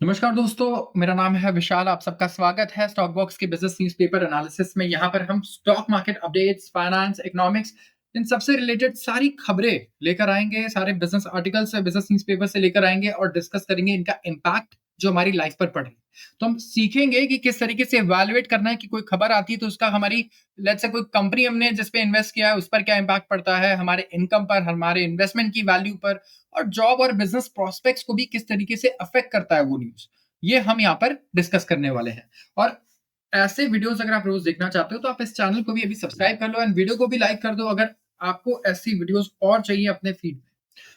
नमस्कार दोस्तों, मेरा नाम है विशाल। आप सबका स्वागत है स्टॉक बॉक्स के बिजनेस न्यूज़पेपर एनालिसिस में। यहाँ पर हम stock market updates, finance, economics इन सबसे रिलेटेड सारी खबरें लेकर आएँगे, सारे बिजनेस आर्टिकल्स बिजनेस न्यूज़पेपर से लेकर आएँगे और डिस्कस करेंगे इनका इम्पैक्ट जो हमारी लाइफ पर पड़ रही है। तो हम सीखेंगे कि किस तरीके से इवैल्यूएट करना है कि कोई खबर आती है तो उसका हमारी लेट्स से कोई कंपनी हमने जिस पे इन्वेस्ट किया है उस पर क्या इम्पैक्ट पड़ता है, हमारे इनकम पर, हमारे इन्वेस्टमेंट की वैल्यू पर और जॉब और बिजनेस प्रोस्पेक्ट्स को भी किस तरीके से अफेक्ट करता है वो न्यूज़। ये हम यहाँ पर डिस्कस करने वाले हैं। और ऐसे वीडियोस अगर आप रोज देखना चाहते हो तो आप इस चैनल को भी अभी सब्सक्राइब कर लो एंड वीडियो को भी लाइक कर दो अगर आपको ऐसी वीडियोस और चाहिए अपने फीड में।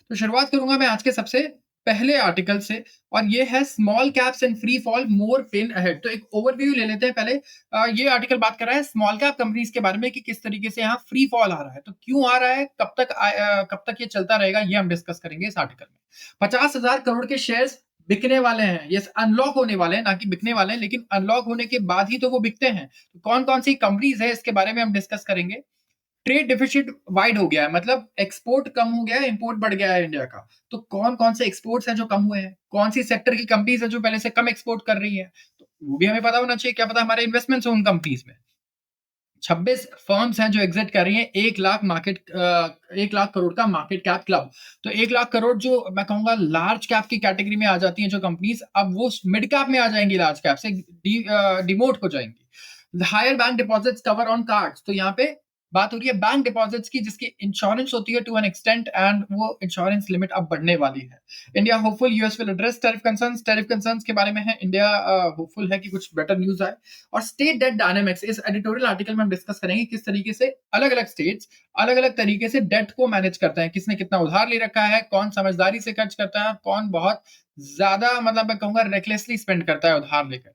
तो शुरुआत करूंगा मैं आज के सबसे पहले आर्टिकल से और ये है small caps and free fall more pen ahead. तो एक ओवरव्यू ले लेते हैं पहले। ये आर्टिकल बात कर रहा है स्मॉल कैप कंपनीज के बारे में कि किस तरीके से यहाँ फ्री फॉल आ रहा है, तो क्यों आ रहा है, कब तक ये चलता रहेगा, ये हम डिस्कस करेंगे इस आर्टिकल में। 50,000 करोड़ के शेयर्स बिकने वाले हैं, ये अनलॉक होने वाले हैं, ना कि बिकने वाले हैं, लेकिन अनलॉक होने के बाद ही तो वो बिकते हैं। तो कौन कौन सी कंपनीज है इसके बारे में हम डिस्कस करेंगे। ट्रेड डिफिसिट वाइड हो गया है, मतलब एक्सपोर्ट कम हो गया है, इंपोर्ट बढ़ गया है इंडिया का। तो कौन कौन से एक्सपोर्ट्स हैं जो कम हुए हैं, कौन सी सेक्टर की कंपनीज है जो पहले से कम एक्सपोर्ट कर रही है, तो वो भी हमें पता होना चाहिए। क्या पता हमारे इन्वेस्टमेंट्स हो उन कंपनीज में। 26 फर्म्स हैं जो एग्जिट कर रही हैं 1 लाख करोड़ का मार्केट कैप क्लब। तो 1 लाख करोड़ जो मैं कहूंगा लार्ज कैप की कैटेगरी में आ जाती हैं जो कंपनीज, अब वो मिड कैप में आ जाएंगी, लार्ज कैप से डिमोट हो जाएंगी। Higher bank deposits cover on cards, तो यहाँ पे बात हो रही है बैंक डिपॉजिट्स की जिसकी इंश्योरेंस होती है टू एन एक्सटेंट एंड वो इंश्योरेंस लिमिट अब बढ़ने वाली है। India hopeful US will address tariff concerns के बारे में है। इंडिया होपफुल है कि कुछ बेटर न्यूज आए। और स्टेट डेट डायनामिक्स इस एडिटोरियल आर्टिकल में हम डिस्कस करेंगे किस तरीके से अलग अलग स्टेट्स अलग अलग तरीके से डेट को मैनेज करते हैं, किसने कितना उधार ले रखा है, कौन समझदारी से खर्च करता है, कौन बहुत ज्यादा मतलब मैं कहूंगा रेकलेसली स्पेंड करता है उधार लेकर।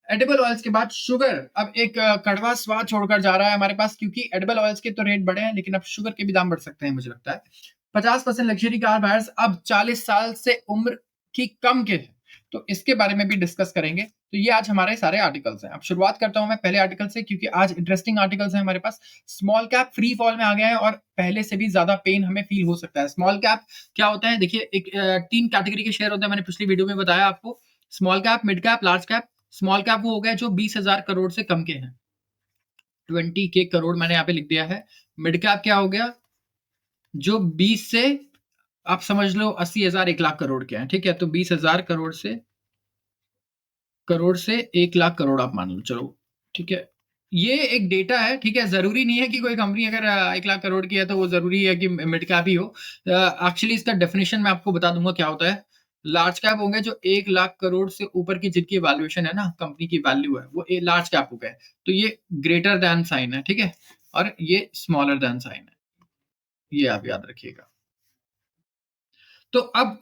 एडिबल ऑयल्स के बाद शुगर अब एक कड़वा स्वाद छोड़कर जा रहा है हमारे पास, क्योंकि एडिबल ऑयल्स के तो रेट बढ़े हैं लेकिन अब शुगर के भी दाम बढ़ सकते हैं मुझे लगता है। 50% लग्जरी कार बायर्स अब 40 साल से उम्र की कम के हैं, तो इसके बारे में भी डिस्कस करेंगे। तो ये आज हमारे सारे आर्टिकल्स हैं। अब शुरुआत करता हूं मैं पहले आर्टिकल से क्योंकि आज इंटरेस्टिंग आर्टिकल्स हैं हमारे पास। स्मॉल कैप फ्री फॉल में आ गया है और पहले से भी ज्यादा पेन हमें फील हो सकता है। स्मॉल कैप क्या होता है, देखिए एक 3 कैटेगरी के शेयर होते हैं, मैंने पिछली वीडियो में बताया आपको। Small cap, mid cap, large cap. Small cap वो हो गया जो 20,000 करोड़ से कम के हैं, 20 के करोड़ मैंने यहाँ पे लिख दिया है। मिड कैप क्या हो गया, जो 20 से आप समझ लो 80,000 1 लाख करोड़ के हैं, ठीक है। तो 20,000 करोड़ से 1 लाख करोड़ आप मान लो, चलो ठीक है। ये एक डेटा है, ठीक है। जरूरी नहीं है कि कोई कंपनी अगर 1 लाख करोड़ की है तो वो जरूरी है कि मिड कैप ही हो। एक्चुअली इसका डेफिनेशन मैं आपको बता दूंगा क्या होता है। लार्ज कैप हो गए जो 1 लाख करोड़ से ऊपर की जिनकी वैल्यूएशन है ना, कंपनी की वैल्यू है, वो लार्ज कैप हो गए। तो ये ग्रेटर देन साइन है, ठीक है। और ये स्मॉलर देन साइन है, ये आप याद रखिएगा। तो अब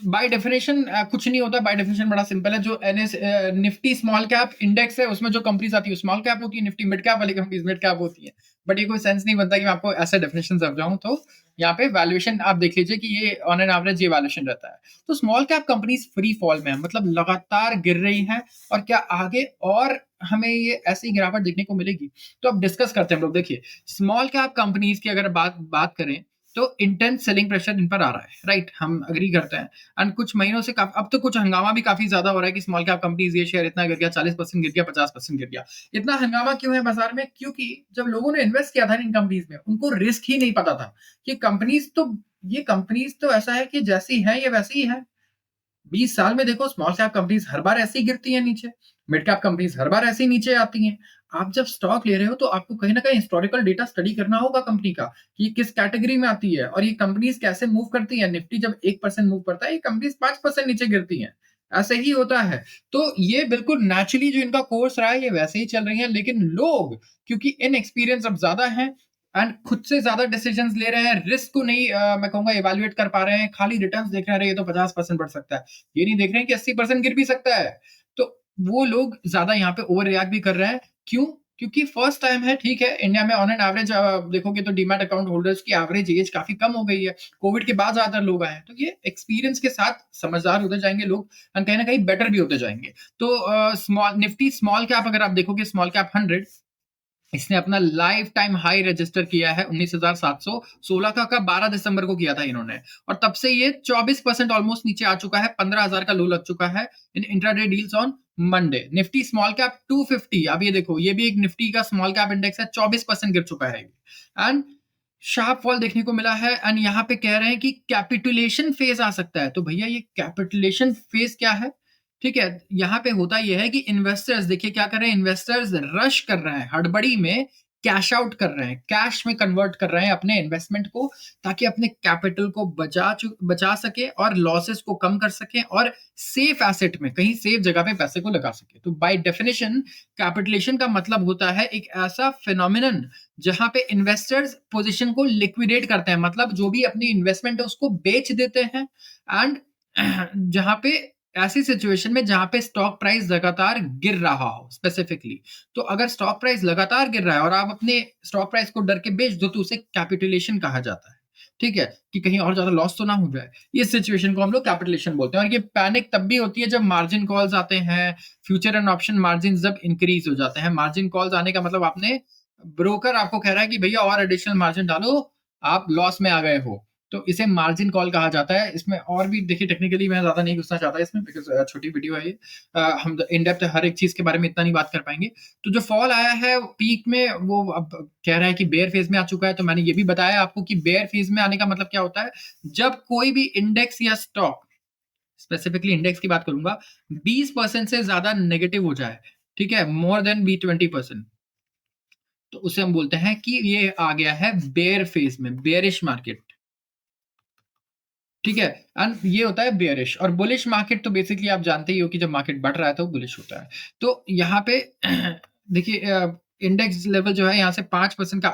बाय डेफिनेशन कुछ नहीं होता, बाय डेफिनेशन बड़ा सिंपल है। जो NS Nifty small cap index है उसमें जो कंपनीज आती है स्मॉल कैप होती है, निफ्टी मिड कैप वाली कंपनीज मिड कैप होती है। बट ये कोई सेंस नहीं बनता कि मैं आपको ऐसे डेफिनेशन समझाऊं। तो यहाँ पे वैल्यूएशन आप देख लीजिए कि ये ऑन एन एवरेज ये वैल्यूएशन रहता है। तो small cap companies free fall में है, मतलब लगातार गिर रही हैं। और क्या आगे और हमें ये ऐसी गिरावट देखने को मिलेगी, तो अब डिस्कस करते हैं हम लोग। देखिए स्मॉल कैप कंपनीज की अगर बात करें तो इंटेंस सेलिंग प्रेशर इन पर आ रहा है, राइट, हम अग्री करते हैं। एंड कुछ महीनों से अब तो कुछ हंगामा भी काफी ज्यादा हो रहा है कि स्मॉल कैप कंपनीज ये शेयर इतना गिर गया, 40% गिर गया, 50% गिर गया। इतना हंगामा क्यों है बाजार में, क्योंकि जब लोगों ने इन्वेस्ट किया था इन कंपनीज में उनको रिस्क ही नहीं पता था कि कंपनीज तो ऐसा है कि जैसी है ये वैसी ही है। 20 साल में देखो स्मॉल कैप कंपनीज हर बार ऐसे ही गिरती हैं नीचे, मिड कैप कंपनीज हर बार ऐसे ही नीचे आती हैं। आप जब स्टॉक ले रहे हो तो आपको कहीं ना कहीं हिस्टोरिकल डेटा स्टडी करना होगा कंपनी का कि ये किस कैटेगरी में आती है और ये कंपनीज कैसे मूव करती है। निफ्टी जब 1% मूव करता है, ये कंपनीज 5% नीचे गिरती हैं, ऐसे ही होता है। तो ये बिल्कुल नेचुरली जो इनका कोर्स रहा है ये वैसे ही चल रही है, लेकिन लोग क्योंकि इन एक्सपीरियंस अब ज्यादा है एंड खुद से ज्यादा डिसीजंस ले रहे हैं, रिस्क को नहीं मैं कहूंगा इवैल्यूएट कर पा रहे हैं, खाली रिटर्न्स देख रहे हैं, ये तो 50% बढ़ सकता है, ये नहीं देख रहे हैं कि 80% गिर भी सकता है। तो वो लोग ज्यादा यहाँ पे ओवर रिएक्ट भी कर रहे हैं। क्यों? क्योंकि फर्स्ट टाइम है, ठीक है। इंडिया में ऑन एन एवरेज देखोगे तो डीमैट अकाउंट होल्डर्स की एवरेज एज काफी कम हो गई है, कोविड के बाद ज्यादातर लोग आए हैं। तो ये एक्सपीरियंस के साथ समझदार होते जाएंगे लोग और कहीं ना कहीं बेटर भी होते जाएंगे। तो स्मॉल निफ्टी स्मॉल कैप अगर आप देखोगे, स्मॉल कैप 100 इसने अपना लाइफ टाइम हाई रजिस्टर किया है 19,716 का 12 दिसंबर को किया था इन्होंने, और तब से ये 24% ऑलमोस्ट नीचे आ चुका है, 15,000 का लो लग चुका है इन intraday deals on Monday. Nifty small cap 250, अब ये देखो, ये भी एक निफ्टी का स्मॉल कैप इंडेक्स है, 24% गिर चुका है एंड शार्प फॉल देखने को मिला है। एंड यहाँ पे कह रहे हैं कि कैपिटुलेशन फेज आ सकता है। तो भैया ये कैपिटुलेशन फेज क्या है? ठीक है, यहाँ पे होता यह है कि इन्वेस्टर्स देखिए क्या कर रहे हैं, इन्वेस्टर्स रश कर रहे हैं, हड़बड़ी में कैश आउट कर रहे हैं, कैश में कन्वर्ट कर रहे हैं अपने इन्वेस्टमेंट को, ताकि अपने कैपिटल को बचा सके और लॉसेस को कम कर सके और सेफ एसेट में, कहीं सेफ जगह पे पैसे को लगा सके। तो बाय डेफिनेशन कैपिटलेशन का मतलब होता है एक ऐसा फिनोमिनन जहां पे इन्वेस्टर्स पोजीशन को लिक्विडेट करते हैं, मतलब जो भी अपनी इन्वेस्टमेंट है उसको बेच देते हैं। एंड जहां पे ऐसी सिचुएशन में जहां पे स्टॉक प्राइस लगातार गिर रहा हो स्पेसिफिकली, तो अगर स्टॉक प्राइस लगातार गिर रहा है और आप अपने स्टॉक प्राइस को डर के बेच दो तो उसे कैपिटुलेशन कहा जाता है। ठीक है, कि कहीं और ज्यादा लॉस तो ना हो जाए, इस सिचुएशन को हम लोग कैपिटुलेशन बोलते हैं। और ये पैनिक तब भी होती है जब मार्जिन कॉल्स आते हैं, फ्यूचर एंड ऑप्शन मार्जिन जब इंक्रीज हो जाते हैं। मार्जिन कॉल्स आने का मतलब आपने, ब्रोकर आपको कह रहा है कि भैया और एडिशनल मार्जिन डालो, आप लॉस में आ गए हो, तो इसे मार्जिन कॉल कहा जाता है। इसमें और भी देखिए, टेक्निकली मैं ज्यादा नहीं घुसना चाहता इसमें, बिकॉज छोटी वीडियो है ये, हम इन डेप्थ हर एक चीज के बारे में इतना नहीं बात कर पाएंगे। तो जो फॉल आया है पीक में, वो अब कह रहा है कि बेयर फेज में आ चुका है। तो मैंने ये भी बताया आपको कि बेयर फेज में आने का मतलब क्या होता है, जब कोई भी इंडेक्स या स्टॉक, स्पेसिफिकली इंडेक्स की बात करूंगा, 20% से ज्यादा नेगेटिव हो जाए, ठीक है, मोर देन B20%, तो उसे हम बोलते हैं कि ये आ गया है बेयर फेज में, बेयरिश मार्केट। ठीक है, एंड ये होता है बेयरिश। और बुलिश मार्केट तो बेसिकली आप जानते ही हो कि जब मार्केट बढ़ रहा है तो बुलिश होता है। तो यहाँ पे देखिए, इंडेक्स लेवल जो है यहाँ से 5% का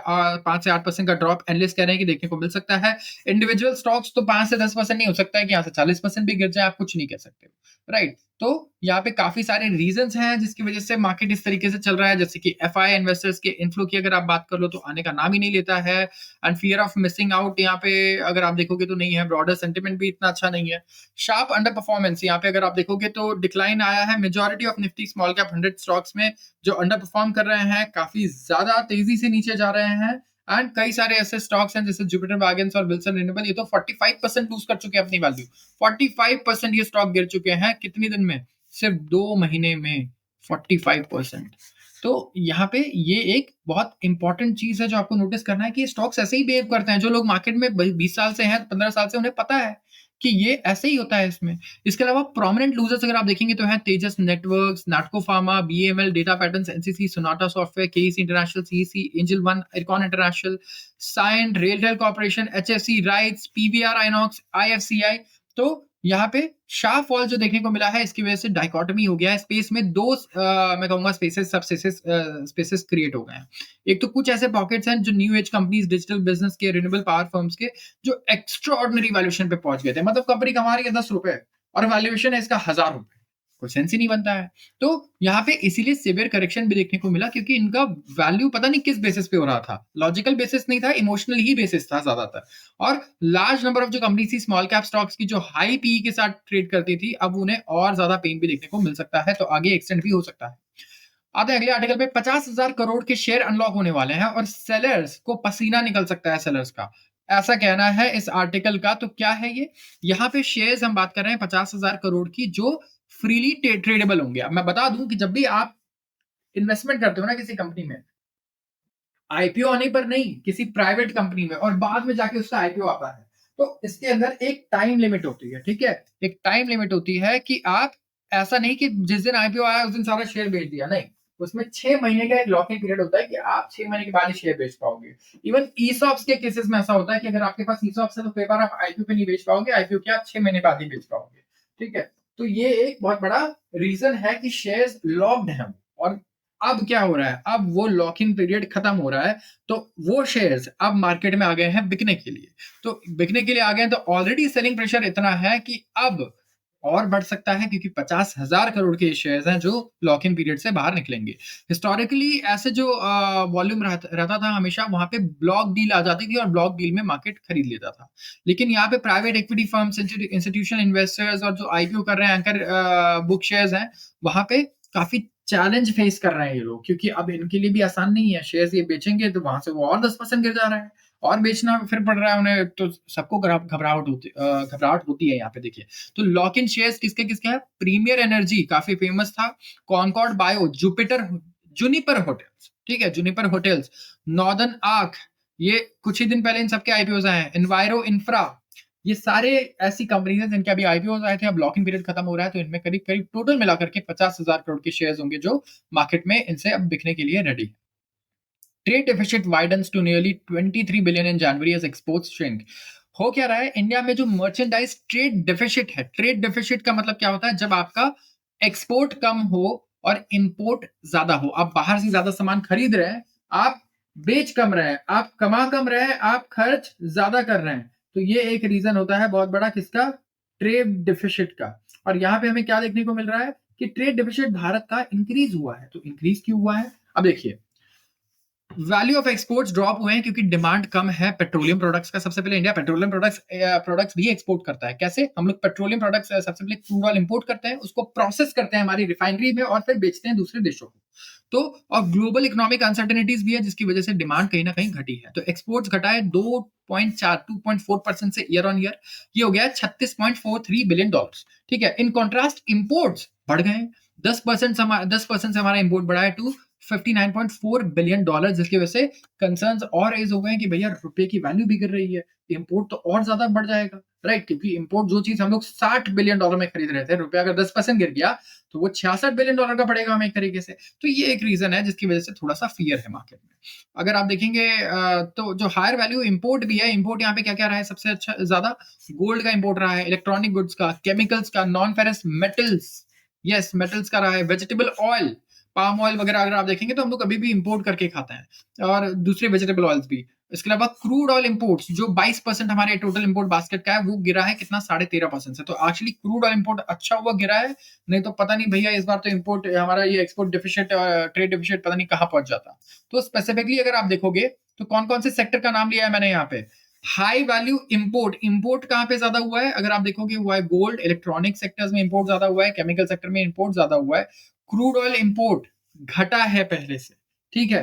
5 से 8% का ड्रॉप एनालिस्ट कह रहे हैं कि देखने को मिल सकता है। इंडिविजुअल स्टॉक्स तो 5 से 10% नहीं हो सकता है कि यहाँ से 40% भी गिर जाए, आप कुछ नहीं कह सकते, राइट। तो यहाँ पे काफी सारे रीजंस हैं जिसकी वजह से मार्केट इस तरीके से चल रहा है। जैसे कि एफआई इन्वेस्टर्स के इनफ्लो की अगर आप बात कर लो तो आने का नाम ही नहीं लेता है, and fear of missing out यहाँ पे अगर आप देखोगे तो नहीं है। ब्रॉडर सेंटिमेंट भी इतना अच्छा नहीं है। शार्प अंडर परफॉर्मेंस यहाँ पे अगर आप देखोगे तो डिक्लाइन आया है majority of Nifty small cap 100 stocks में, जो अंडर परफॉर्म कर रहे हैं, काफी ज्यादा तेजी से नीचे जा रहे हैं। एंड कई सारे ऐसे स्टॉक्स हैं जैसे जुपिटर वैगन्स और विल्सन रिन्यूएबल, ये तो 45% लूज कर चुके हैं अपनी वैल्यू। 45% ये स्टॉक गिर चुके हैं कितने दिन में, सिर्फ 2 महीने में 45%। तो यहाँ पे ये एक बहुत इंपॉर्टेंट चीज है जो आपको नोटिस करना है कि स्टॉक्स ऐसे ही बिहेव करते हैं। जो लोग मार्केट में 20 साल से हैं, 15 साल से, उन्हें पता है कि ये ऐसे ही होता है इसमें। इसके अलावा प्रोमिनेंट लूजर्स अगर आप देखेंगे तो हैं Tejas Networks, Natco Pharma, BML, Data Patterns, NCC, Sonata Software, KEC International, CEC, Angel One, Ircon International, साइन, RailTel Corporation, HFC, RITES, PVR, INOX, IFCI. तो यहाँ पे शार्प फॉल जो देखने को मिला है, इसकी वजह से डाइकोटमी हो गया है स्पेस में। दो मैं कहूंगा स्पेसेस, सब स्पेसेस क्रिएट हो गए हैं। एक तो कुछ ऐसे पॉकेट्स हैं जो new age companies, digital business के, रिन्यूएबल पावर फर्म्स के, जो एक्स्ट्रॉर्डिनरी वैल्यूएशन पे पहुंच गए थे। मतलब कंपनी कमा रही है 10 रुपए और वैल्यूएशन है इसका 1000 रुपए, कोई सेंस ही नहीं बनता है। तो यहाँ पे इसीलिए सिवियर करेक्शन भी देखने को मिला, क्योंकि इनका वैल्यू पता नहीं किस बेसिस पे हो रहा था, लॉजिकल बेसिस नहीं था, इमोशनल ही बेसिस था ज्यादातर। और लार्ज नंबर ऑफ जो कंपनी थी स्मॉल कैप स्टॉक्स की, जो हाई पी के साथ ट्रेड करती थी, अब उन्हें और ज्यादा पेन भी देखने को मिल सकता है, तो आगे एक्सटेंड भी हो सकता है। आते हैं अगले आर्टिकल पे। 50,000 करोड़ के शेयर अनलॉक होने वाले हैं और सेलर्स को पसीना निकल सकता है, सेलर्स का ऐसा कहना है इस आर्टिकल का। तो क्या है ये, यहाँ पे शेयर्स हम बात कर रहे हैं 50,000 करोड़ की, जो फ्रीली ट्रेडेबल होंगे। अब मैं बता दूं कि जब भी आप इन्वेस्टमेंट करते हो ना किसी कंपनी में, आईपीओ आने पर नहीं, किसी प्राइवेट कंपनी में, और बाद में जाके उसका आईपीओ आता है, तो इसके अंदर एक टाइम लिमिट होती है। ठीक है, एक टाइम लिमिट होती है कि आप, ऐसा नहीं कि जिस दिन आईपीओ आया उस दिन सारा शेयर बेच दिया, नहीं। उसमें 6 महीने का एक लॉकिंग पीरियड होता है कि आप 6 महीने के बाद ही शेयर बेच पाओगे। इवन ईसॉप्स के केसेस में ऐसा होता है कि अगर आपके पास ईसॉप्स है तो कई बार आप आईपीओ पे नहीं बेच पाओगे, आईपीओ के आप 6 महीने बाद ही बेच पाओगे। ठीक है, तो ये एक बहुत बड़ा रीजन है कि शेयर्स लॉक्ड हैं। और अब क्या हो रहा है, अब वो लॉक इन पीरियड खत्म हो रहा है, तो वो शेयर्स अब मार्केट में आ गए हैं बिकने के लिए। तो बिकने के लिए आ गए हैं, तो ऑलरेडी सेलिंग प्रेशर इतना है कि अब और बढ़ सकता है, क्योंकि 50,000 करोड़ के शेयर्स हैं जो लॉक इन पीरियड से बाहर निकलेंगे। हिस्टोरिकली ऐसे जो वॉल्यूम रहता था, हमेशा वहां पे ब्लॉक डील आ जाती थी और ब्लॉक डील में मार्केट खरीद लेता था। लेकिन यहाँ पे private equity firms, institutional investors और जो आईपीओ कर रहे हैं एंकर बुक शेयर्स हैं, वहां पे काफी चैलेंज फेस कर रहे हैं ये लोग, क्योंकि अब इनके लिए भी आसान नहीं है। शेयर्स ये बेचेंगे तो वहाँ से वो और 10% गिर जा रहा है, और बेचना फिर पड़ रहा है उन्हें, तो सबको घबराहट होती है यहाँ पे देखिए। तो लॉक इन शेयर्स किसके-किसके हैं? प्रीमियर एनर्जी काफ़ी फेमस था, कॉनकॉर्ड बायो, जुनिपर होटल्स, ठीक है? जुनिपर होटल्स, नॉर्दर्न आर्क, ये कुछ ही दिन पहले इन सबके आईपीओज़ आए हैं, एनवायरो इंफ्रा, ये सारे ऐसी कंपनीज़ हैं जिनके अभी आईपीओज़ आए थे, अब लॉक इन पीरियड खत्म हो रहा है, तो इनमें करीब-करीब टोटल मिलाकर के 50,000 करोड़ के शेयर्स होंगे जो मार्केट में इनसे अब बिकने के लिए रेडी है। Trade deficit widens to nearly 23 billion in January as exports shrink. हो क्या रहा है? इंडिया में जो मर्चेंडाइज़ ट्रेड डेफिसिट है, ट्रेड डेफिसिट का मतलब क्या होता है? जब आपका एक्सपोर्ट कम हो और इम्पोर्ट ज़्यादा हो। आप बाहर से ज़्यादा सामान खरीद रहे हैं, आप बेच कम रहे हैं, आप कमा कम रहे हैं, आप खर्च ज़्यादा कर रहे हैं। तो ये एक रीज़न होता है बहुत बड़ा किसका? ट्रेड डेफिसिट का। और यहाँ पे हमें क्या देखने को मिल रहा है कि ट्रेड डेफिसिट भारत का इंक्रीज़ हुआ है। तो इंक्रीज़ क्यों हुआ है? अब देखिए, वैल्यू ऑफ एक्सपोर्ट्स ड्रॉप हुए हैं क्योंकि डिमांड कम है पेट्रोलियम प्रोडक्ट्स का। सबसे पहले इंडिया पेट्रोलियम प्रोडक्ट्स भी एक्सपोर्ट करता है। कैसे? हम लोग पेट्रोलियम प्रोडक्ट्स सबसे पहले क्रूड ऑयल इंपोर्ट करते हैं, उसको प्रोसेस करते हैं हमारी रिफाइनरी में और फिर बेचते हैं दूसरे देशों को। तो और ग्लोबल इकोनॉमिक अनसर्टेनिटीज भी है जिसकी वजह से डिमांड कहीं ना कहीं घटी है। तो एक्सपोर्ट्स घटा है 2.4% से ईयर ऑन ईयर, ये हो गया है $36.43 बिलियन। ठीक है। इन कॉन्ट्रास्ट इंपोर्ट्स बढ़ गए हैं, 10% से हमारा इंपोर्ट बढ़ा है टू $59.4 बिलियन, जिसकी वजह से कंसर्न्स और रेज हो गए हैं कि भैया रुपए की वैल्यू भी गिर रही है, इंपोर्ट तो और ज्यादा बढ़ जाएगा, राइट? क्योंकि इंपोर्ट जो चीज हम लोग $60 बिलियन में खरीद रहे थे, रुपया अगर 10% गिर गया तो वो $66 बिलियन का पड़ेगा हमें एक तरीके से। तो ये एक रीजन है जिसकी वजह से थोड़ा सा फियर है मार्केट में। अगर आप देखेंगे तो जो हायर वैल्यू इंपोर्ट भी है, इंपोर्ट यहाँ पे क्या क्या रहा है सबसे अच्छा ज्यादा? गोल्ड का इंपोर्ट रहा है, इलेक्ट्रॉनिक गुड्स का, केमिकल्स का, non ferrous metals, yes metals का रहा है, वेजिटेबल ऑयल, पाम ऑयल वगैरह अगर आप देखेंगे तो हम लोग अभी भी इंपोर्ट करके खाते हैं, और दूसरे वेजिटेबल ऑयल्स भी। इसके अलावा क्रूड ऑयल इंपोर्ट्स जो 22% हमारे टोटल इंपोर्ट बास्केट का है, वो गिरा है कितना? 13.5% से। तो एक्चुअली क्रूड ऑयल इंपोर्ट अच्छा हुआ गिरा है, नहीं तो पता नहीं भैया इस बार तो इंपोर्ट हमारा ये एक्सपोर्ट डिफिशिट, ट्रेड डिफिशिट पता नहीं कहाँ पहुंच जाता। तो स्पेसिफिकली अगर आप देखोगे तो कौन कौन से सेक्टर का नाम लिया है मैंने यहाँ पे? हाई वैल्यू इंपोर्ट, इंपोर्ट कहाँ पे ज्यादा हुआ है? अगर आप देखोगे हुआ है गोल्ड, इलेक्ट्रॉनिक सेक्टर्स में इंपोर्ट ज्यादा हुआ है, केमिकल सेक्टर में इंपोर्ट ज्यादा हुआ है, क्रूड ऑयल इंपोर्ट घटा है पहले से, ठीक है।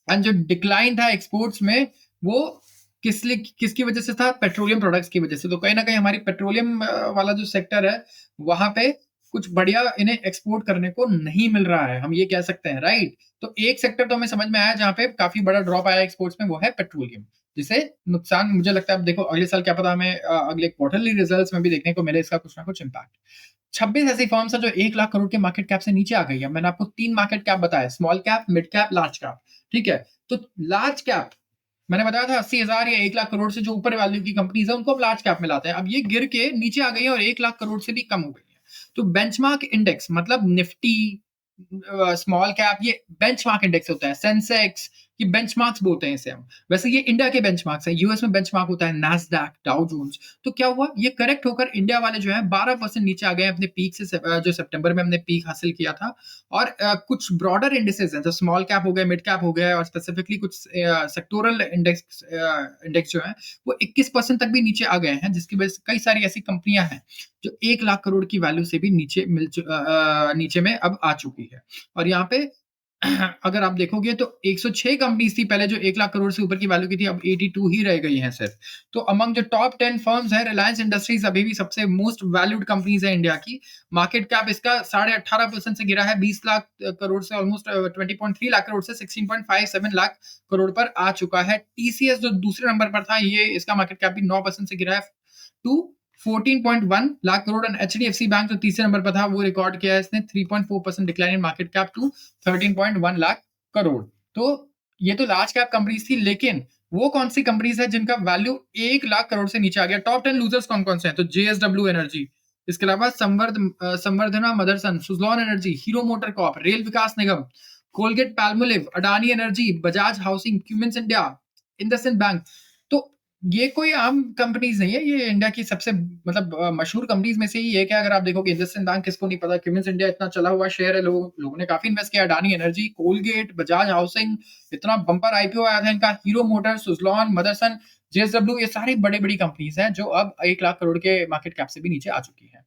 एंड जो डिक्लाइन था एक्सपोर्ट्स में, वो किसकी वजह से था? पेट्रोलियम प्रोडक्ट्स की वजह से। तो कहीं ना कहीं हमारी पेट्रोलियम वाला जो सेक्टर है, वहां पे कुछ बढ़िया इन्हें एक्सपोर्ट करने को नहीं मिल रहा है, हम ये कह सकते हैं, राइट? तो एक सेक्टर तो हमें समझ में आया जहां पे काफी बड़ा ड्रॉप आया एक्सपोर्ट्स में, वो है पेट्रोलियम, जिसे नुकसान मुझे लगता है। अब देखो अगले साल क्या पता हमें अगले क्वार्टरली रिजल्ट्स में भी देखने को मिले इसका कुछ ना कुछ इम्पैक्ट। 26 ऐसी फर्म्स है जो 1 लाख करोड़ के मार्केट कैप से नीचे आ गई है। मैंने आपको 3 मार्केट कैप बताया, small cap, mid cap, large cap, ठीक है। तो लार्ज कैप मैंने बताया था 80,000 या 1 लाख करोड़ से जो ऊपर वैल्यू की कंपनीज है उनको अब लार्ज कैप में लाते हैं। अब ये गिर के नीचे आ गई है और 1 लाख करोड़ से भी कम हो गई है। तो बेंचमार्क इंडेक्स मतलब निफ्टी, स्मॉल कैप, ये बेंचमार्क इंडेक्स होता है। सेंसेक्स, ये बेंचमार्क्स बोलते हैं इसे हम। वैसे ये इंडिया के बेंचमार्क्स है, यूएस में बेंचमार्क होता है नैस्डैक, डाउ जोन्स। तो क्या हुआ? ये करेक्ट होकर इंडिया वाले जो है 12% नीचे आ गए अपने पीक से, जो सितंबर में हमने पीक हासिल किया था। और कुछ ब्रॉडर इंडेक्सेस हैं, जो स्मॉल कैप हो गए, मिड कैप हो गया, और स्पेसिफिकली कुछ सेक्टोरल इंडेक्स जो है वो 21% तक भी नीचे आ गए हैं, जिसकी वजह से कई सारी ऐसी कंपनियां हैं जो 1 लाख करोड़ की वैल्यू से भी नीचे में अब आ चुकी है। और यहाँ पे अगर आप देखोगे तो 106 कंपनीज थी पहले जो 1 लाख करोड़ से ऊपर की वैल्यू की थी, अब 82 ही रह गई हैं सिर्फ। तो अमंग जो टॉप 10 फर्म्स है, रिलायंस इंडस्ट्रीज अभी भी सबसे मोस्ट वैल्यूड कंपनीज है इंडिया की। मार्केट कैप इसका 18.5% से गिरा है, 20 लाख करोड़ से ऑलमोस्ट 20.3 लाख करोड़ से 16.57 लाख करोड़ पर आ चुका है। टीसीएस जो दूसरे नंबर पर था, ये इसका मार्केट कैप भी 9% से गिरा है to 14.1 lakh crore. And HDFC bank जो तीसरे नंबर पर था, वो रिकॉर्ड किया है इसने 3.4% decline in market cap to 13.1 lakh crore. तो ये तो लार्ज कैप कंपनीज थी, लेकिन वो कौन सी कंपनीज है जिनका वैल्यू 1 लाख करोड़ से नीचे आ गया? टॉप 10 लूजर्स कौन कौन से हैं? तो जेएसडब्ल्यू एनर्जी, इसके अलावा Samvardhana Motherson, Suzlon Energy, Hero MotoCorp, Rail Vikas Nigam, Colgate Palmolive, Adani Energy, Bajaj Housing, Cummins India, IndusInd Bank. तो ये कोई आम कंपनीज नहीं है, ये इंडिया की सबसे मतलब मशहूर कंपनीज में से ही एक है। अगर आप देखोगे इंडसइंड बैंक किसको नहीं पता, क्यूमिंस इंडिया इतना चला हुआ शेयर है, लोगों ने काफी इन्वेस्ट किया, Adani energy, Colgate, Bajaj housing, इतना बम्पर आईपीओ आया था इनका, hero motor, Suzlon, Motherson, JSW, ये सारी बड़ी बड़ी कंपनीज हैं जो अब 1 लाख करोड़ के मार्केट कैप से भी नीचे आ चुकी है।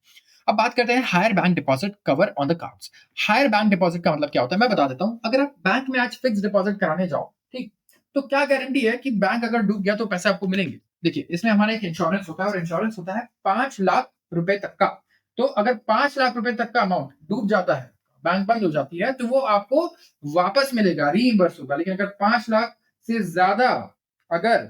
अब बात करते हैं higher bank deposit cover on the cards. Higher bank deposit का मतलब क्या होता है, मैं बता देता हूँ। अगर आप बैंक में आज फिक्स डिपॉजिट कराने जाओ, ठीक, तो क्या गारंटी है कि बैंक अगर डूब गया तो पैसे आपको मिलेंगे? देखिए, इसमें हमारा एक इंश्योरेंस होता है, और इंश्योरेंस होता है 5 लाख रुपए तक का। तो अगर 5 लाख रुपए तक का अमाउंट डूब जाता है, बैंक बंद हो जाती है, तो वो आपको वापस मिलेगा, रीइंबर्स होगा। लेकिन अगर 5 लाख से ज्यादा अगर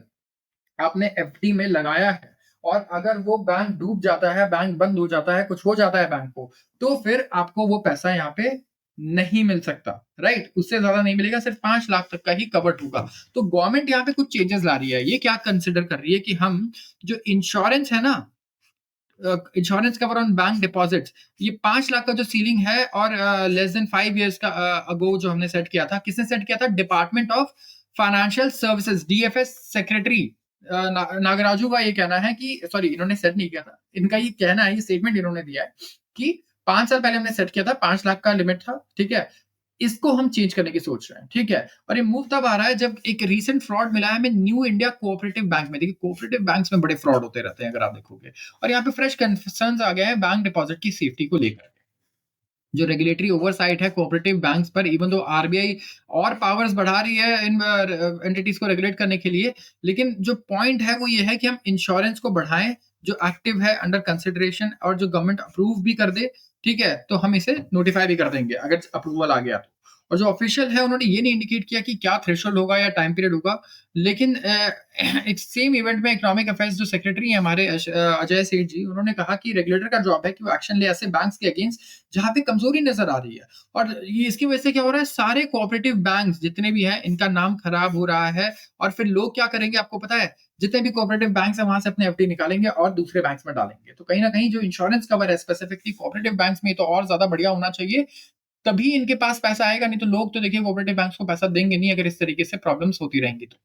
आपने एफडी में लगाया है, और अगर वो बैंक डूब जाता है, बैंक बंद हो जाता है, कुछ हो जाता है बैंक को, तो फिर आपको वो पैसा यहाँ पे नहीं मिल सकता, राइट? उससे ज्यादा नहीं मिलेगा, सिर्फ 5 लाख तक का ही कवर्ड होगा। तो गवर्नमेंट यहाँ पे कुछ चेंजेस ला रही है। ये क्या कंसिडर कर रही है कि हम जो इंश्योरेंस है ना, insurance cover on bank deposits, ये 5 लाख का जो सीलिंग है, और लेस देन 5 इयर्स का अगो जो हमने सेट किया था, किसने सेट किया था? Department of financial services, DFS secretary Nagaraju का ये कहना है कि, सॉरी, इन्होंने सेट नहीं किया था, इनका ये कहना है, ये स्टेटमेंट इन्होंने दिया है कि 5 साल पहले हमने सेट किया था, 5 लाख का लिमिट था, ठीक है, इसको हम चेंज करने की सोच रहे हैं, ठीक है। और ये मूव तब आ रहा है जब एक रीसेंट फ्रॉड मिला है हमें न्यू इंडिया कोऑपरेटिव बैंक में। देखिए, कोऑपरेटिव बैंक्स में बड़े फ्रॉड होते रहते हैं, अगर आप देखोगे। और यहाँ पे फ्रेश कंसर्न्स आ गए हैं बैंक डिपॉजिट की सेफ्टी को लेकर। जो रेगुलेटरी ओवरसाइट है कोऑपरेटिव बैंक्स पर, इवन दो आरबीआई और पावर्स बढ़ा रही है इन एंटिटीज को रेगुलेट करने के लिए, लेकिन जो पॉइंट है वो ये है कि हम इंश्योरेंस को बढ़ाएं, जो एक्टिव है अंडर कंसिडरेशन, और जो गवर्नमेंट अप्रूव भी कर दे, ठीक है, तो हम इसे नोटिफाई भी कर देंगे अगर अप्रूवल आ गया तो। और जो ऑफिशियल है उन्होंने ये नहीं इंडिकेट किया कि क्या थ्रेशोल्ड होगा या टाइम पीरियड होगा, लेकिन एक सेम इवेंट में इकोनॉमिक अफेयर्स जो सेक्रेटरी हैं हमारे अजय सेठ जी, उन्होंने कहा कि रेगुलेटर का जॉब है कि वो एक्शन ले ऐसे बैंक्स के अगेंस्ट जहां पे कमजोरी नजर आ रही है। और ये इसकी वजह से क्या हो रहा है, सारे कोऑपरेटिव बैंक्स जितने भी हैं इनका नाम खराब हो रहा है। और फिर लोग क्या करेंगे आपको पता है, जितने भी कोऑपरेटिव बैंक्स हैं वहां से अपने एफडी निकालेंगे और दूसरे बैंक्स में डालेंगे। तो कहीं ना कहीं जो इंश्योरेंस कवर है स्पेसिफिकली कोऑपरेटिव बैंक्स में, तो और ज्यादा बढ़िया होना चाहिए, तभी इनके पास पैसा आएगा। नहीं तो लोग तो देखिए कोऑपरेटिव बैंक्स को पैसा देंगे नहीं अगर इस तरीके से प्रॉब्लम्स होती रहेंगी तो।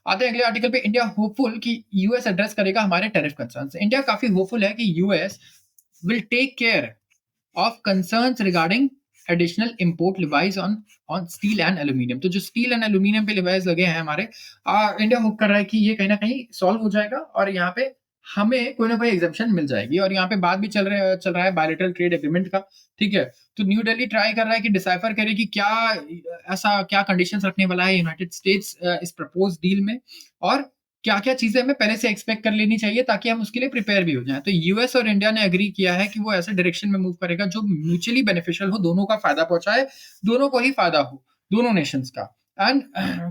आते हैं अगले आर्टिकल पे। इंडिया होपफुल कि यूएस एड्रेस करेगा हमारे टैरिफ कंसर्न्स। इंडिया काफी होपफुल है कि US will take care of concerns regarding additional import levies on steel and aluminum। तो जो स्टील एंड एल्यूमिनियम पे levies लगे हैं हमारे, इंडिया होप कर रहा है कि ये कहीं ना कहीं सॉल्व हो जाएगा, और यहाँ पे हमें कोई ना कोई एग्जाम्पशन मिल जाएगी। और यहाँ पे बात भी चल रहा है बायलैटरल ट्रेड एग्रीमेंट का, ठीक है। तो न्यू दिल्ली ट्राई कर रहा है कि डिसाइफर करे कि क्या ऐसा क्या कंडीशंस रखने वाला है यूनाइटेड स्टेट्स इस प्रपोज डील में, और क्या क्या चीजें हमें पहले से एक्सपेक्ट कर लेनी चाहिए ताकि हम उसके लिए प्रिपेयर भी हो जाएं। तो यूएस और इंडिया ने एग्री किया है कि वो ऐसे डायरेक्शन में मूव करेगा जो म्यूचुअली बेनिफिशियल हो, दोनों का फायदा पहुंचाए, दोनों को ही फायदा हो, दोनों नेशंस का। एंड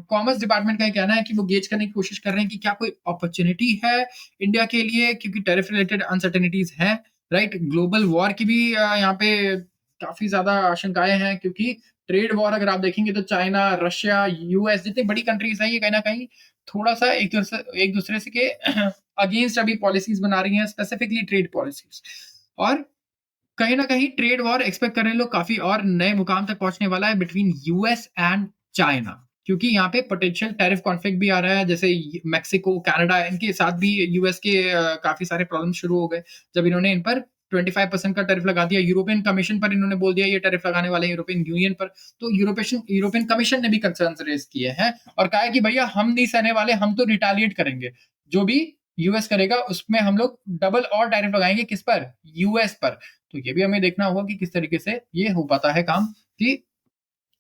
कॉमर्स डिपार्टमेंट का कहना है कि वो गेज करने की कोशिश कर रहे हैं कि क्या कोई अपॉर्चुनिटी है इंडिया के लिए, क्योंकि टैरिफ रिलेटेड अनसर्टेनिटीज हैं, राइट। ग्लोबल वॉर की भी यहाँ पे काफी ज्यादा आशंकाएं हैं, क्योंकि ट्रेड वॉर अगर आप देखेंगे तो चाइना, रशिया, यूएस जितनी बड़ी कंट्रीज हैं, ये कहीं ना कहीं थोड़ा सा एक दूसरे से के अगेंस्ट अभी पॉलिसीज बना रही हैं, स्पेसिफिकली ट्रेड पॉलिसीज। और कहीं ना कहीं ट्रेड वॉर एक्सपेक्ट कर रहे हैं लोग काफी, और नए मुकाम तक पहुंचने वाला है बिटवीन यूएस एंड चाइना, क्योंकि यहाँ पे पोटेंशियल टैरिफ कॉन्फ्लिक्ट भी आ रहा है। जैसे मैक्सिको, कनाडा, इनके साथ भी यूएस के काफी सारे प्रॉब्लम शुरू हो गए जब इन्होंने इन पर 25% का टैरिफ लगा दिया। यूरोपियन कमीशन पर इन्होंने बोल दिया ये टैरिफ लगाने वाले हैं यूरोपियन यूनियन पर। तो यूरोपियन कमीशन ने भी कंसर्न्स रेज किए हैं और कहा है कि भैया हम नहीं सहने वाले, हम तो रिटालिएट करेंगे, जो भी यूएस करेगा उसमें हम लोग डबल और टैरिफ लगाएंगे। किस पर? यूएस पर। तो ये भी हमें देखना होगा कि किस तरीके से ये हो पाता है काम, कि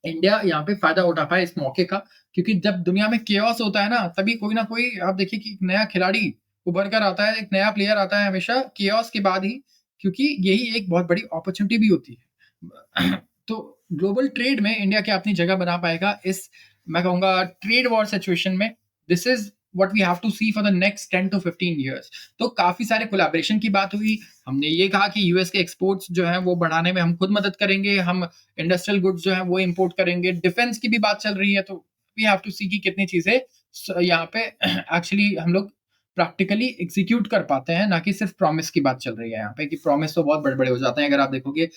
इंडिया यहाँ पे फायदा उठा पाए इस मौके का। क्योंकि जब दुनिया में केओस होता है ना, तभी कोई ना कोई, आप देखिए कि एक नया खिलाड़ी उभर कर आता है, एक नया प्लेयर आता है हमेशा केओस के बाद ही, क्योंकि यही एक बहुत बड़ी अपॉर्चुनिटी भी होती है। तो ग्लोबल ट्रेड में इंडिया क्या अपनी जगह बना पाएगा इस, मैं कहूंगा, ट्रेड वॉर सिचुएशन में? This is what we have to see for the next 10 to 15 years। तो काफी सारे कोलैबोरेशन की बात हुई। हमने ये कहा कि यूएस के एक्सपोर्ट्स जो है वो बढ़ाने में हम खुद मदद करेंगे, हम इंडस्ट्रियल गुड्स जो है वो इंपोर्ट करेंगे। डिफेंस की भी बात चल रही है, तो वी हैव टू सी कि कितनी चीजें यहाँ पे एक्चुअली हम लोग प्रैक्टिकली एग्जीक्यूट कर पाते हैं, ना कि सिर्फ प्रॉमिस की बात चल रही है यहाँ पे, कि प्रॉमिस तो बहुत बड़े बड़े हो जाते हैं। अगर आप देखोगे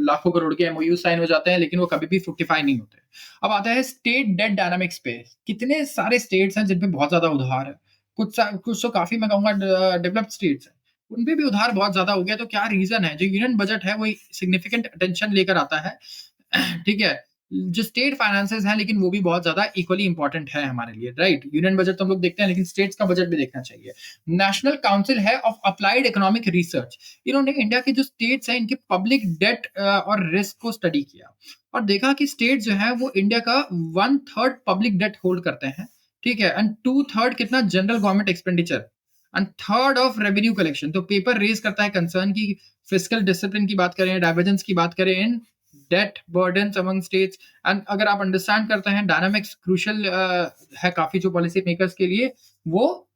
लाखों करोड़ के एमओयू साइन हो जाते हैं, लेकिन वो कभी भी फ्रुक्टिफाई नहीं होते। अब आता है स्टेट डेट डायनामिक्स पे। कितने सारे स्टेट्स हैं जिन पे बहुत ज्यादा उधार है, कुछ तो काफी, मैं कहूंगा, डेवलप्ड स्टेट्स हैं, उन पे भी उधार बहुत ज्यादा हो गया। तो क्या रीजन है? जो यूनियन बजट है वो सिग्निफिकेंट अटेंशन लेकर आता है। ठीक है, जो स्टेट फाइनेंसेस हैं लेकिन वो भी बहुत ज़्यादा इक्वली इंपॉर्टेंट है हमारे लिए, राइट? यूनियन बजट तो हम लोग देखते हैं लेकिन स्टेट्स का बजट भी देखना चाहिए। नेशनल काउंसिल है ऑफ अप्लाइड इकोनॉमिक रिसर्च। इन्होंने इंडिया के जो स्टेट्स हैं इनके पब्लिक डेट और रिस्क को स्टडी किया और देखा कि स्टेट जो है वो इंडिया का 1/3 पब्लिक डेट होल्ड करते हैं, ठीक है? एंड 2/3 कितना general government expenditure and third of revenue collection. तो पेपर रेज करता है कंसर्न की फिजिकल डिसिप्लिन की बात करें, डाइवर्जेंस की बात करें in debt burdens among states. And अगर आप अंडरस्टैंड करते हैं डायनामिक्स क्रूशियल है काफी जो पॉलिसी मेकर्स के लिए, वो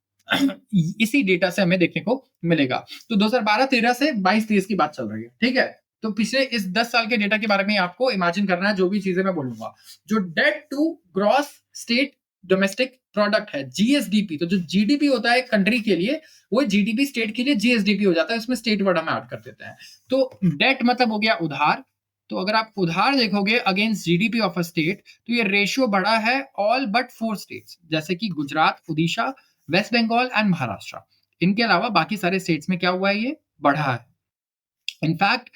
इसी डेटा से हमें देखने को मिलेगा। तो 2012-13 से 22-23 की बात चल रही है, ठीक है? तो पिछले इस 10 साल के डेटा के बारे में आपको इमेजिन करना है, जो भी चीजें मैं बोलूंगा। जो debt to gross state domestic product है, जीएसडीपी, तो जो जीडीपी होता है कंट्री के लिए, वो जीडीपी स्टेट के लिए जीएसडीपी हो जाता है, उसमें स्टेट वर्ड हम ऐड कर देते हैं। तो डेट मतलब हो गया उधार। तो अगर आप उधार देखोगे against GDP of a state, तो ये रेशियो बढ़ा है ऑल बट 4 स्टेट्स, जैसे कि गुजरात, उड़ीसा, वेस्ट बंगाल एंड महाराष्ट्र। इनके अलावा बाकी सारे स्टेट्स में क्या हुआ है, ये बढ़ा है। इनफैक्ट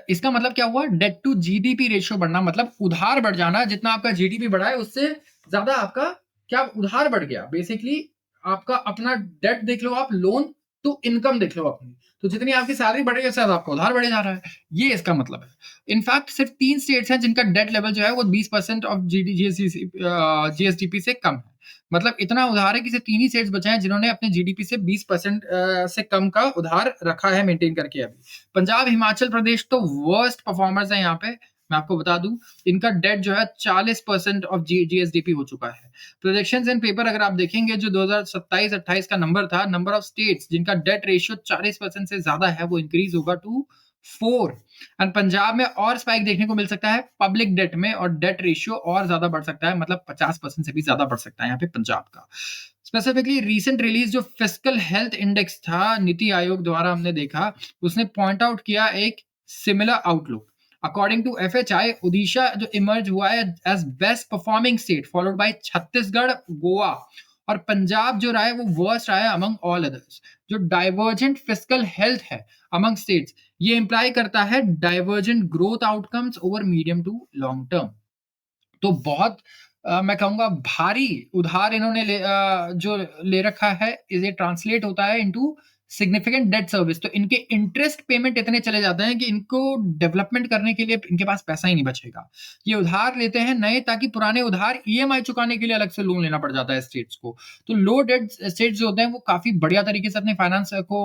इसका मतलब क्या हुआ, डेट टू जीडीपी रेशियो बढ़ना मतलब उधार बढ़ जाना। जितना आपका जीडीपी बढ़ा है उससे ज्यादा आपका क्या उधार बढ़ गया। बेसिकली आपका अपना डेट देख लो, आप लोन तो इनकम देख लो अपनी, तो जितनी आपकी सैलरी बढ़ रही है उससे ज्यादा आपका उधार बढ़े जा रहा है। ये इसका मतलब है। इनफैक्ट सिर्फ 3 स्टेट्स हैं जिनका डेट लेवल जो है वो 20% ऑफ जीएसडीपी से कम है। मतलब इतना उधार है कि सिर्फ 3 ही स्टेट्स बचे हैं जिन्होंने अपने जीडीपी से 20% से कम का उधार रखा है मेंटेन करके अभी। पंजाब, हिमाचल प्रदेश तो वर्स्ट परफॉर्मर्स है यहाँ पे। मैं आपको बता दूं, इनका डेट जो है 40% ऑफ जीएसडीपी हो चुका है। प्रोजेक्शंस इन पेपर अगर आप देखेंगे, जो 2027-28 का नंबर था, नंबर ऑफ स्टेट्स जिनका डेट रेशियो 40% से ज्यादा है, वो इंक्रीज होगा टू 4। एंड पंजाब में और स्पाइक देखने को मिल सकता है पब्लिक डेट में, और डेट रेशियो और ज्यादा बढ़ सकता है, मतलब 50% से भी ज्यादा बढ़ सकता है यहाँ पे पंजाब का। स्पेसिफिकली रिसेंट रिलीज जो फिस्कल हेल्थ इंडेक्स था नीति आयोग द्वारा, हमने देखा उसने पॉइंट आउट किया एक similar outlook. According to FHI, Odisha जो इमर्ज हुआ है as best performing state, followed by Chhattisgarh, Goa, और पंजाब जो रहा है वो वर्स्ट रहा है अमंग ऑल अदर्स। जो डाइवर्जेंट फिस्कल हेल्थ है अमंग स्टेट्स, ये इंप्लाई करता है divergent growth outcomes over medium to long term. तो बहुत मैं कहूंगा भारी उधार इन्होंने जो ले रखा है, इसे ट्रांसलेट होता है इनटू सिग्निफिकेंट डेट सर्विस। तो इनके इंटरेस्ट पेमेंट इतने चले जाते हैं कि इनको डेवलपमेंट करने के लिए इनके पास पैसा ही नहीं बचेगा। ये उधार लेते हैं नए, ताकि पुराने उधार ईएमआई चुकाने के लिए अलग से लोन लेना पड़ जाता है स्टेट्स को। तो लो डेट स्टेट्स जो होते हैं वो काफी बढ़िया तरीके से अपने फाइनेंस को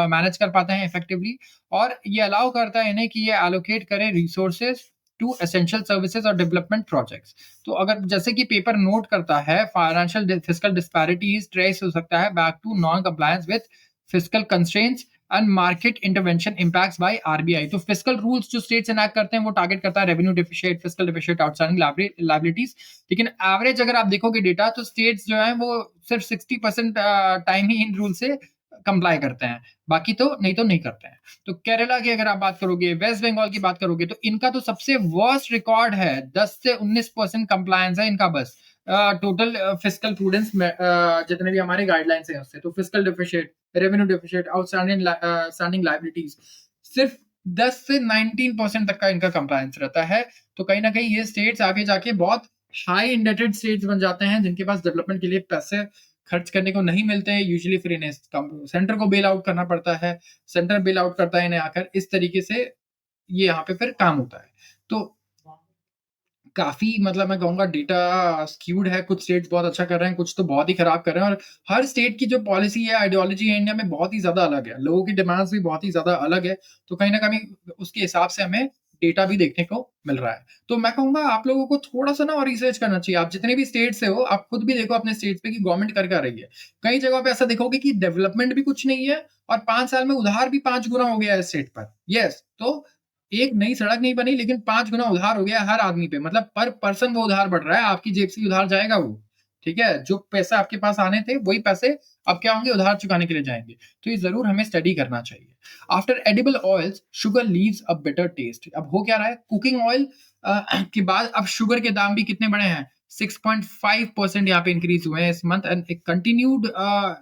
मैनेज कर पाते हैं इफेक्टिवली, और ये अलाउ करता है इन्हें कि ये एलोकेट करें रिसोर्सेज टू एसेंशियल सर्विसेज और डेवलपमेंट प्रोजेक्ट्स। तो अगर जैसे कि पेपर नोट करता है, फाइनेंशियल फिस्कल डिस्पैरिटीज ट्रेस हो सकता है back to non compliance with fiscal constraints and market intervention impacts by RBI. तो फिस्कल रूल्स जो स्टेट्स एनैक्ट करते हैं वो टारगेट करता है revenue deficit, fiscal deficit, outstanding liabilities. लेकिन एवरेज अगर आप देखोगे डेटा, तो स्टेट्स जो है वो सिर्फ 60% टाइम ही इन रूल से कंप्लाई करते हैं, बाकी तो नहीं करते हैं। तो केरला की अगर आप बात करोगे, वेस्ट बंगाल की बात करोगे, तो इनका तो सबसे वर्स्ट रिकॉर्ड है, 10 से 19% कंप्लायंस है इनका बस टोटल फिस्कल प्रूडेंस में, जितने भी हमारे गाइडलाइंस हैं उससे। तो fiscal deficit, revenue deficit, outstanding liabilities, सिर्फ 10 से 19% तक का इनका कंप्लायंस रहता है। तो कहीं ना कहीं ये स्टेट्स आगे जाके बहुत हाई इंडेटेड स्टेट्स बन जाते हैं, जिनके पास डेवलपमेंट के लिए पैसे खर्च करने को नहीं मिलते हैं यूजुअली, फिर इन्हें सेंटर को बेल आउट करना पड़ता है, सेंटर बेल आउट करता है इन्हें आकर, इस तरीके से ये यहाँ पे फिर काम होता है। तो काफी मतलब मैं कहूंगा डेटा स्क्यूड है, कुछ स्टेट्स बहुत अच्छा कर रहे हैं, कुछ तो बहुत ही खराब कर रहे हैं, और हर स्टेट की जो पॉलिसी है, आइडियोलॉजी है इंडिया में बहुत ही ज्यादा अलग है, लोगों की डिमांड्स भी बहुत ही ज्यादा अलग है। तो कहीं ना कहीं उसके हिसाब से हमें डेटा भी देखने को मिल रहा है। तो मैं कहूंगा आप लोगों को थोड़ा सा ना और रिसर्च करना चाहिए। आप जितने भी स्टेट से हो, आप खुद भी देखो अपने स्टेट पे कि गवर्नमेंट कर क्या रही है। कई जगहों पे ऐसा देखोगे कि डेवलपमेंट भी कुछ नहीं है, और 5 साल में उधार भी 5 गुना हो गया है स्टेट पर। यस, तो एक नई सड़क नहीं बनी, लेकिन 5 गुना उधार हो गया हर आदमी पे, मतलब पर पर्सन वो उधार बढ़ रहा है, आपकी जेब से उधार जाएगा वो। ठीक है, जो पैसे आपके पास आने थे वही पैसे अब क्या होंगे, उधार चुकाने के लिए जाएंगे। तो ये जरूर हमें स्टडी करना चाहिए। After edible oils, sugar leaves a bitter taste. अब हो क्या रहा है, कुकिंग ऑयल के बाद अब शुगर के दाम भी कितने बढ़े हैं, 6.5% यहाँ पे इंक्रीज हुए हैं इस मंथ, एंड एक कंटिन्यूड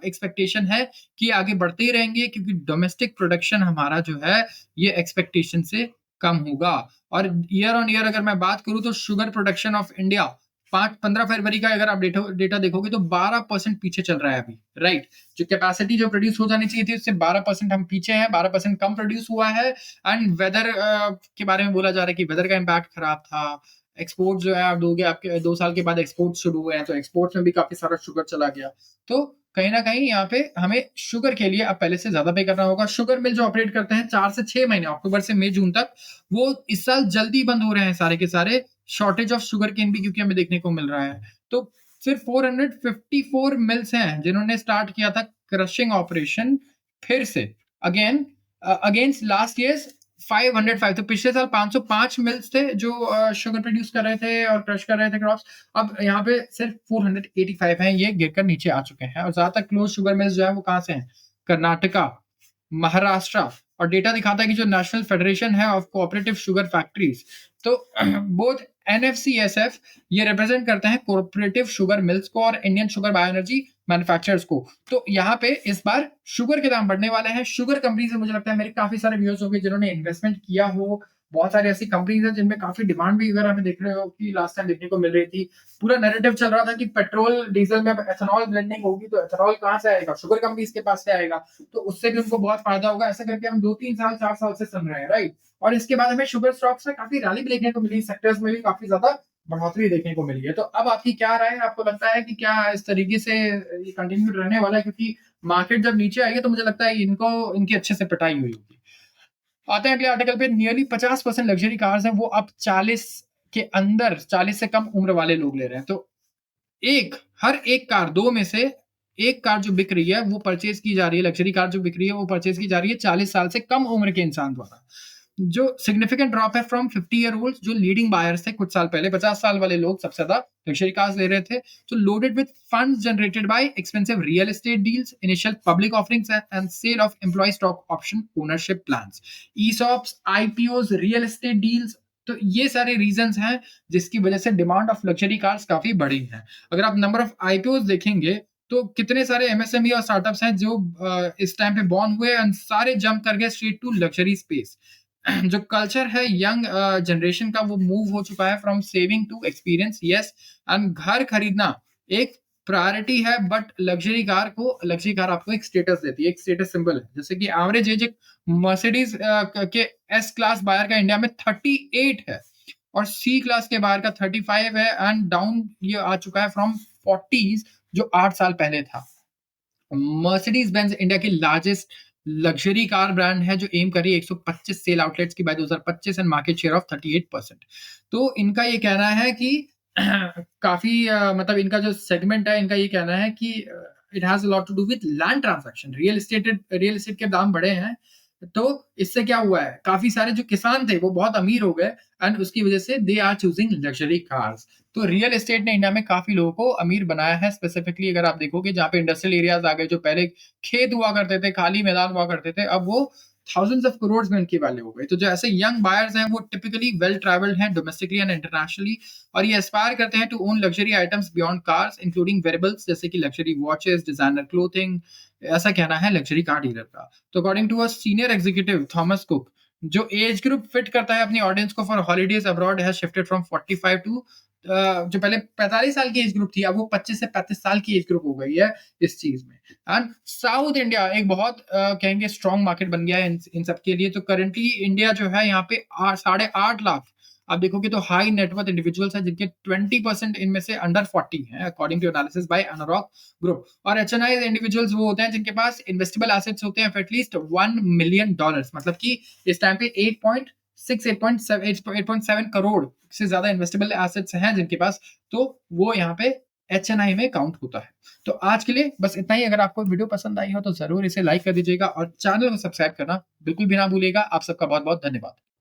एक्सपेक्टेशन है कि आगे बढ़ते ही रहेंगे, क्योंकि डोमेस्टिक प्रोडक्शन हमारा जो है ये एक्सपेक्टेशन से कम होगा। और ईयर ऑन ईयर अगर मैं बात करूँ तो शुगर प्रोडक्शन ऑफ इंडिया 15 फरवरी का अगर आप डेटा देखोगे तो 12% पीछे चल रहा है अभी, राइट? जो कैपेसिटी जो प्रोड्यूस हो जानी चाहिए थी उससे 12% हम पीछे हैं, 12% कम प्रोड्यूस हुआ है। एंड वेदर के बारे में बोला जा रहा है कि वेदर का इम्पैक्ट खराब था। एक्सपोर्ट जो है आप दोगे, आपके 2 साल के बाद एक्सपोर्ट शुरू हुए हैं, तो एक्सपोर्ट्स में भी काफी सारा शुगर चला गया। तो कहीं ना कहीं यहाँ पे हमें शुगर के लिए अब पहले से ज्यादा पे करना होगा। शुगर मिल जो ऑपरेट करते हैं 4 से 6 महीने, अक्टूबर से मई जून तक, वो इस साल जल्दी बंद हो रहे हैं सारे के सारे। शॉर्टेज ऑफ शुगर केन भी क्योंकि हमें देखने को मिल रहा है। तो सिर्फ 454 मिल्स हैं जिन्होंने स्टार्ट किया था क्रशिंग ऑपरेशन फिर से, अगेन अगेंस्ट लास्ट ईयर 505। तो पिछले साल 505 मिल्स थे जो शुगर प्रोड्यूस कर रहे थे और क्रश कर रहे थे क्रॉप्स। अब यहाँ पे सिर्फ 485 हैं, ये गिरकर नीचे आ चुके हैं। और ज्यादातर क्लोज शुगर मिल्स जो है वो कहाँ से हैं? कर्नाटका, महाराष्ट्र। और डेटा दिखाता है कि जो नेशनल फेडरेशन है ऑफ कोऑपरेटिव शुगर फैक्ट्रीज, तो बोथ एनएफसीएसएफ ये रिप्रेजेंट करते हैं कोऑपरेटिव शुगर मिल्स को और इंडियन शुगर बायोएनर्जी मैन्युफैक्चरर्स को। तो यहाँ पे इस बार शुगर के दाम बढ़ने वाले हैं। शुगर कंपनी से मुझे लगता है मेरे काफी सारे व्यूअर्स होंगे जिन्होंने इन्वेस्टमेंट किया हो। बहुत सारी ऐसी कंपनीज हैं जिनमें काफी डिमांड भी, अगर हमें देख रहे हो कि लास्ट टाइम देखने को मिल रही थी। पूरा नैरेटिव चल रहा था कि पेट्रोल डीजल में एथेनॉल ब्लेंडिंग होगी, तो एथेनॉल कहाँ से आएगा? शुगर कंपनीज के पास से आएगा, तो उससे भी उनको बहुत फायदा होगा। ऐसा करके हम 2-3 साल 4 साल से सुन रहे हैं, राइट? और इसके बाद हमें शुगर स्टॉक्स में काफी रैली भी देखने को मिली, सेक्टर्स में भी काफी ज्यादा बढ़ोतरी देखने को मिली है। तो अब आपकी क्या राय है? आपको लगता है कि क्या इस तरीके से ये कंटिन्यू रहने वाला है? क्योंकि मार्केट जब नीचे आएगी तो मुझे लगता है इनको इनकी अच्छे से पिटाई हुई होगी। आते हैं अगले आर्टिकल पे। नियरली 50% लग्जरी कार्स हैं वो अब 40 के अंदर, 40 से कम उम्र वाले लोग ले रहे हैं। तो हर एक कार, दो में से एक कार जो बिक रही है वो परचेज की जा रही है, लग्जरी कार जो बिक रही है वो परचेज की जा रही है 40 साल से कम उम्र के इंसान द्वारा। जो सिग्निफिकेंट ड्रॉप है फ्रॉम 50 ईयर ओल्ड, जो लीडिंग बायर्स थे कुछ साल पहले, 50 साल वाले लोग सबसे ज्यादा लग्जरी कार्स ले रहे थे। तो loaded with funds generated by expensive real estate deals, initial public offerings and sale of employ stock option ownership plans, ESOPs, IPOs, real estate deals. तो ये सारे रीजंस हैं जिसकी वजह से डिमांड ऑफ लग्जरी कार्स काफी बढ़ी है। अगर आप नंबर ऑफ आईपीओस देखेंगे तो कितने सारे एमएसएमई और स्टार्टअप्स हैं जो इस टाइम पे बॉर्न हुए और सारे जंप कर गए स्ट्रेट टू लग्जरी स्पेस। जो कल्चर है यंग जनरेशन का वो मूव हो चुका है from saving to experience, yes. And घर खरीदना एक प्रायोरिटी है, बट लग्जरी कार आपको एक स्टेटस देती है, एक स्टेटस सिंबल है। जैसे कि एवरेज एज एक मर्सिडीज के एस क्लास बायर का इंडिया में 38 है और सी क्लास के बाहर का 35 है। एंड डाउन ये आ चुका है फ्रॉम 40s जो 8 साल पहले था। मर्सिडीज बेंज इंडिया की लार्जेस्ट लग्जरी कार ब्रांड है जो एम कर रही है 125 सेल आउटलेट्स की by 2025 and market share of 38%। तो इनका ये कहना है कि काफी मतलब इनका जो सेगमेंट है, इनका ये कहना है कि it has a lot to do with land transaction. Real estate के दाम बढ़े हैं, तो इससे क्या हुआ है, काफी सारे जो किसान थे वो बहुत अमीर हो गए एंड उसकी वजह से they are choosing luxury cars. तो रियल एस्टेट ने इंडिया में काफी लोगों को अमीर बनाया है। स्पेसिफिकली अगर आप देखोगे जहाँ पे इंडस्ट्रियल एरियाज आ गए, जो पहले खेत हुआ करते थे, खाली मैदान हुआ करते थे, अब वो थाउजेंड्स ऑफ करोड़ में उनकी वैल्यू हो गई। तो जो ऐसे यंग बायर्स हैं वो टिपिकली वेल ट्रैवल्ड हैं डोमेस्टिकली एंड इंटरनेशनली, और ये एस्पायर करते हैं to own luxury items beyond cars including wearables जैसे कि लग्जरी वॉचेस, डिजाइनर क्लोथिंग। ऐसा कहना है लग्जरी कार डीलर का। तो according to a senior executive Thomas Cook, जो एज ग्रुप फिट करता है अपनी ऑडियंस को for holidays abroad has shifted from 45 to जो पहले 45 साल की एज ग्रुप थी अब वो 25 से 35 साल की एज ग्रुप हो गई है इस चीज में। एंड साउथ इंडिया एक बहुत कहेंगे स्ट्रॉन्ग मार्केट बन गया है इन सब के लिए। तो करेंटली इंडिया जो है यहाँ पे 8.5 लाख आप देखोगे तो हाई नेटवर्थ इंडिविजुअल्स हैं जिनके 20% इनमें से अंडर 40 हैं according to analysis by Anarock group. और एचएनआई इंडिविजुअल्स वो होते हैं जिनके पास इन्वेस्टेबल एसेट्स होते हैं एटलीस्ट $1 million, मतलब कि इस टाइम पे 8.7 करोड़ से ज्यादा इन्वेस्टेबल एसेट्स हैं जिनके पास, तो वो यहाँ पे एचएनआई में काउंट होता है। तो आज के लिए बस इतना ही। अगर आपको वीडियो पसंद आई हो तो जरूर इसे लाइक कर दीजिएगा और चैनल को सब्सक्राइब करना बिल्कुल भी ना भूलिएगा। आप सबका बहुत बहुत धन्यवाद।